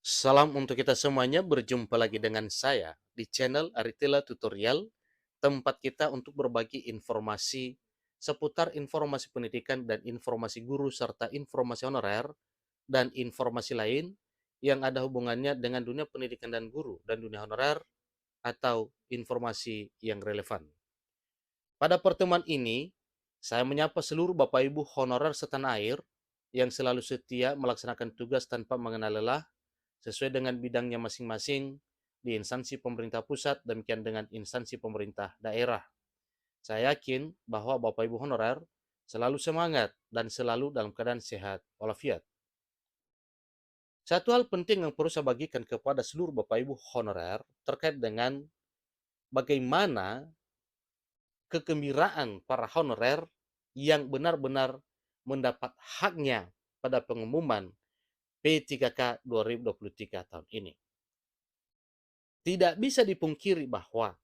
Salam untuk kita semuanya, berjumpa lagi dengan saya di channel Aritila Tutorial, tempat kita untuk berbagi informasi seputar informasi pendidikan dan informasi guru serta informasi honorer dan informasi lain yang ada hubungannya dengan dunia pendidikan dan guru dan dunia honorer atau informasi yang relevan. Pada pertemuan ini, saya menyapa seluruh Bapak Ibu honorer setanah air yang selalu setia melaksanakan tugas tanpa mengenal lelah sesuai dengan bidangnya masing-masing di instansi pemerintah pusat, demikian dengan instansi pemerintah daerah. Saya yakin bahwa Bapak Ibu honorer selalu semangat dan selalu dalam keadaan sehat walafiat. Satu hal penting yang perlu saya bagikan kepada seluruh Bapak Ibu honorer terkait dengan bagaimana kegembiraan para honorer yang benar-benar mendapat haknya pada pengumuman P3K 2023 tahun ini. Tidak bisa dipungkiri bahwa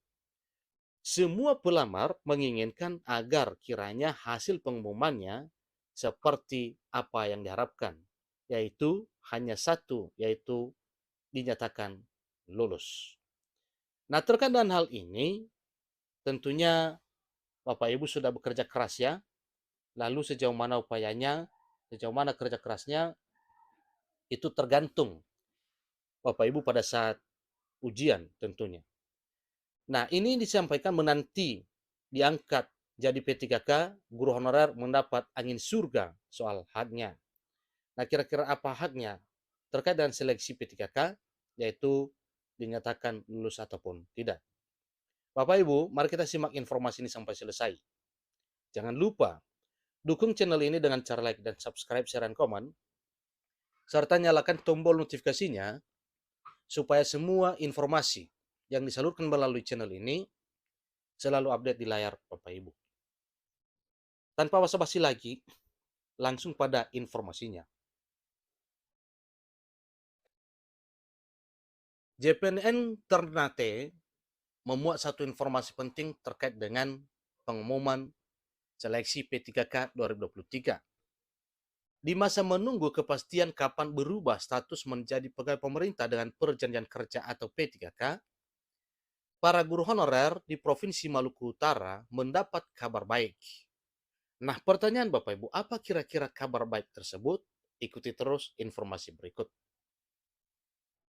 semua pelamar menginginkan agar kiranya hasil pengumumannya seperti apa yang diharapkan, yaitu hanya satu, yaitu dinyatakan lulus. Nah, terkait dengan hal ini, tentunya Bapak Ibu sudah bekerja keras ya, lalu sejauh mana upayanya, sejauh mana kerja kerasnya, itu tergantung Bapak Ibu pada saat ujian tentunya. Nah, ini disampaikan menanti diangkat jadi P3K, guru honorer mendapat angin surga soal haknya. Nah, kira-kira apa haknya terkait dengan seleksi P3K, yaitu dinyatakan lulus ataupun tidak. Bapak Ibu, mari kita simak informasi ini sampai selesai. Jangan lupa dukung channel ini dengan cara like dan subscribe, share, dan komen, serta nyalakan tombol notifikasinya supaya semua informasi yang disalurkan melalui channel ini selalu update di layar Bapak Ibu. Tanpa basa-basi lagi, langsung pada informasinya. JPNN Ternate memuat satu informasi penting terkait dengan pengumuman seleksi P3K 2023. Di masa menunggu kepastian kapan berubah status menjadi pegawai pemerintah dengan perjanjian kerja atau P3K, para guru honorer di Provinsi Maluku Utara mendapat kabar baik. Nah, pertanyaan Bapak Ibu, apa kira-kira kabar baik tersebut? Ikuti terus informasi berikut.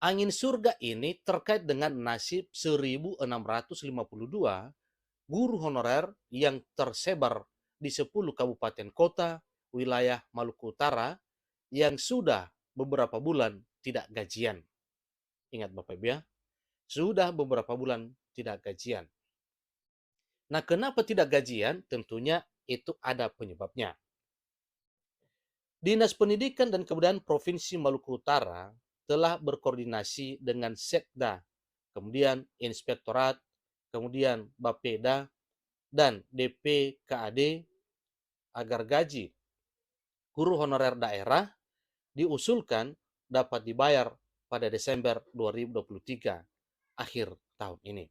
Angin surga ini terkait dengan nasib 1.652 guru honorer yang tersebar di 10 kabupaten kota wilayah Maluku Utara yang sudah beberapa bulan tidak gajian. Ingat Bapak Ibu ya, sudah beberapa bulan tidak gajian. Nah, kenapa tidak gajian? Tentunya itu ada penyebabnya. Dinas Pendidikan dan Kebudayaan Provinsi Maluku Utara telah berkoordinasi dengan Sekda, kemudian Inspektorat, kemudian Bapeda, dan DPKAD agar gaji guru honorer daerah diusulkan dapat dibayar pada Desember 2023 akhir tahun ini.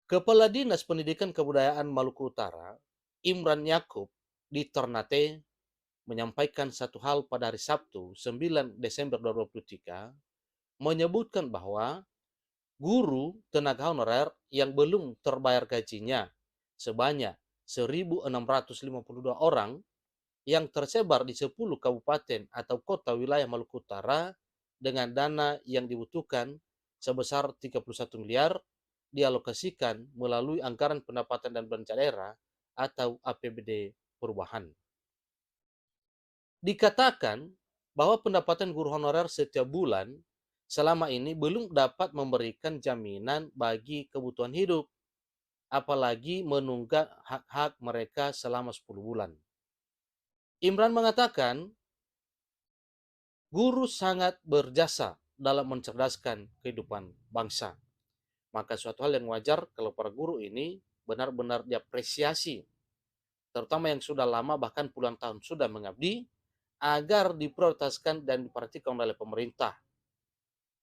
Kepala Dinas Pendidikan Kebudayaan Maluku Utara, Imran Yakub, di Ternate menyampaikan satu hal pada hari Sabtu 9 Desember 2023 menyebutkan bahwa guru tenaga honorer yang belum terbayar gajinya sebanyak 1.652 orang yang tersebar di 10 kabupaten atau kota wilayah Maluku Utara dengan dana yang dibutuhkan sebesar 31 miliar dialokasikan melalui anggaran pendapatan dan belanja daerah atau APBD perubahan. Dikatakan bahwa pendapatan guru honorer setiap bulan selama ini belum dapat memberikan jaminan bagi kebutuhan hidup, apalagi menunggak hak-hak mereka selama 10 bulan. Imran mengatakan, guru sangat berjasa dalam mencerdaskan kehidupan bangsa. Maka suatu hal yang wajar kalau para guru ini benar-benar diapresiasi, terutama yang sudah lama bahkan puluhan tahun sudah mengabdi, agar diprioritaskan dan diperhatikan oleh pemerintah.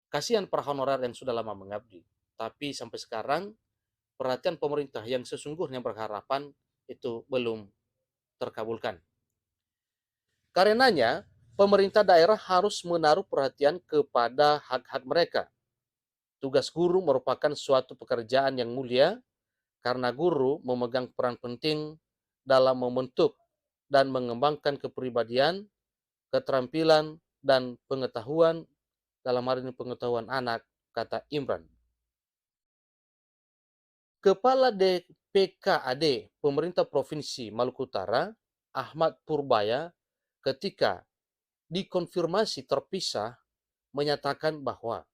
Kasihan para honorer yang sudah lama mengabdi, tapi sampai sekarang perhatian pemerintah yang sesungguhnya berharapan itu belum terkabulkan. Karenanya, pemerintah daerah harus menaruh perhatian kepada hak-hak mereka. Tugas guru merupakan suatu pekerjaan yang mulia karena guru memegang peran penting dalam membentuk dan mengembangkan kepribadian, keterampilan, dan pengetahuan, dalam hal ini pengetahuan anak, kata Imran. Kepala DPKAD Pemerintah Provinsi Maluku Utara, Ahmad Purbaya, ketika dikonfirmasi terpisah, menyatakan bahwa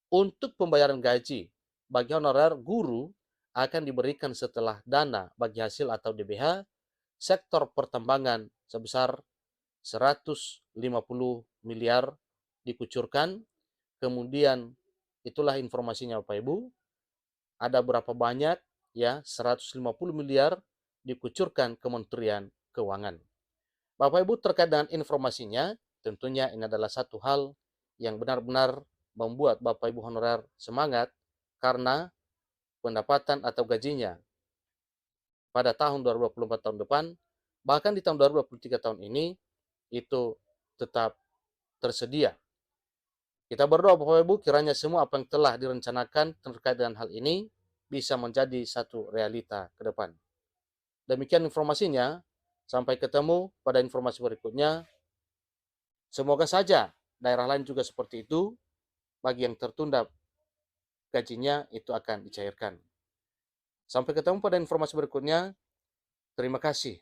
untuk pembayaran gaji bagi honorer guru akan diberikan setelah dana bagi hasil atau DBH sektor pertambangan sebesar 150 miliar dikucurkan. Kemudian itulah informasinya Bapak Ibu. Ada berapa banyak? Ya, 150 miliar dikucurkan Kementerian Keuangan. Bapak Ibu, terkait dengan informasinya, tentunya ini adalah satu hal yang benar-benar membuat Bapak Ibu honorer semangat karena pendapatan atau gajinya pada tahun 2024 tahun depan, bahkan di tahun 2023 tahun ini, itu tetap tersedia. Kita berdoa Bapak Ibu kiranya semua apa yang telah direncanakan terkait dengan hal ini bisa menjadi satu realita ke depan. Demikian informasinya, sampai ketemu pada informasi berikutnya. Semoga saja daerah lain juga seperti itu, bagi yang tertunda gajinya itu akan dicairkan. Sampai ketemu pada informasi berikutnya. Terima kasih.